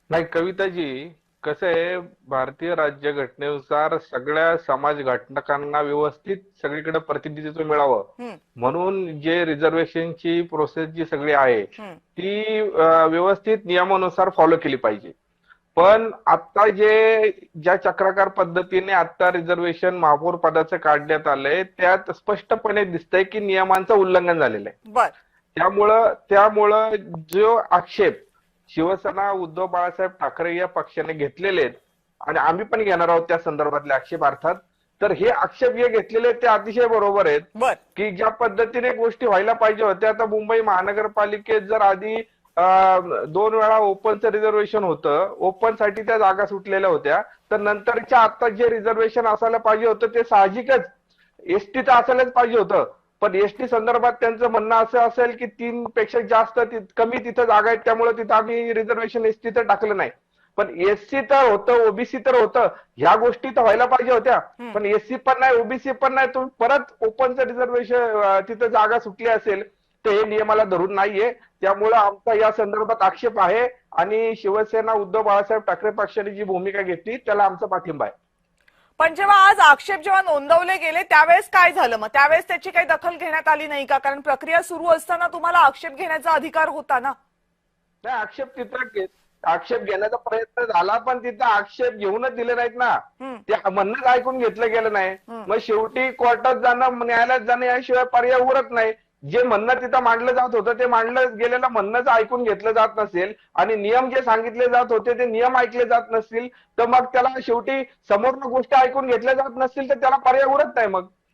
नाही कविताजी, कसं आहे, भारतीय राज्यघटनेनुसार सगळ्या समाज घटकांना व्यवस्थित सगळीकडे प्रतिनिधित्व मिळावं हम्म. म्हणून जे रिझर्वेशनची प्रोसेस जी सगळी आहे हम्म. ती व्यवस्थित नियमानुसार फॉलो केली पाहिजे. पण आता ज्या चक्राकार पद्धतीने आता रिझर्वेशन महापौर पदाचं काढण्यात आलंय त्यात स्पष्टपणे दिसतंय की नियमांचं उल्लंघन झालेलं आहे. बर. त्यामुळं जो आक्षेप शिवसेना उद्धव बाळासाहेब ठाकरे या पक्षाने घेतलेले आहेत आणि आम्ही पण घेणार आहोत त्या संदर्भातले आक्षेप अर्थात, तर हे आक्षेप जे घेतलेले आहेत ते अतिशय बरोबर आहेत. बर. की ज्या पद्धतीने गोष्टी व्हायला पाहिजे होत्या, आता मुंबई महानगरपालिकेत जर आधी 2 वेळा ओपनचं रिझर्वेशन होतं, ओपन साठी त्या जागा सुटलेल्या होत्या, तर नंतरच्या आता जे रिझर्वेशन असायला पाहिजे होतं ते साहजिकच एसटीचं असायलाच पाहिजे होतं. पण एसटी संदर्भात त्यांचं म्हणणं असं असेल की 3 पेक्षा जास्त कमी तिथं जागा आहेत त्यामुळे तिथं आम्ही रिझर्वेशन एसटी तर टाकलं नाही. पण एससी तर होतं, ओबीसी तर होतं, ह्या गोष्टी तर व्हायला पाहिजे होत्या. हम्म. पण एससी पण नाही, ओबीसी पण नाही, तुम्ही परत ओपनचं रिझर्वेशन तिथं जागा सुटली असेल तर हे नियमाला धरून नाहीये. त्यामुळं आमचा या संदर्भात आक्षेप आहे आणि शिवसेना उद्धव बाळासाहेब ठाकरे पक्षाने जी भूमिका घेतली त्याला आमचा पाठिंबा आहे. पण जेव्हा आज आक्षेप जेव्हा नोंदवले गेले त्यावेळेस काय झालं? मग त्यावेळेस त्याची काही दखल घेण्यात आली नाही का? कारण प्रक्रिया सुरू असताना तुम्हाला आक्षेप घेण्याचा अधिकार होता ना. नाही, आक्षेप घेण्याचा प्रयत्न झाला पण तिथं आक्षेप घेऊनच दिले नाहीत ना. हम्म. ते म्हणणंच ऐकून घेतलं गेलं नाही. हम्म. मग शेवटी कोर्टात जाणं, न्यायालयात जाणं याशिवाय पर्याय उरत नाही. जे म्हणणं तिथं मांडलं जात होतं ते मांडलं गेलेलं म्हणणंच ऐकून घेतलं जात नसेल आणि नियम जे सांगितले जात होते ते नियम ऐकले जात नसतील तर मग त्याला शेवटी समोरनं गोष्टी ऐकून घेतल्या जात नसतील तर त्याला पर्याय उरत नाही मग.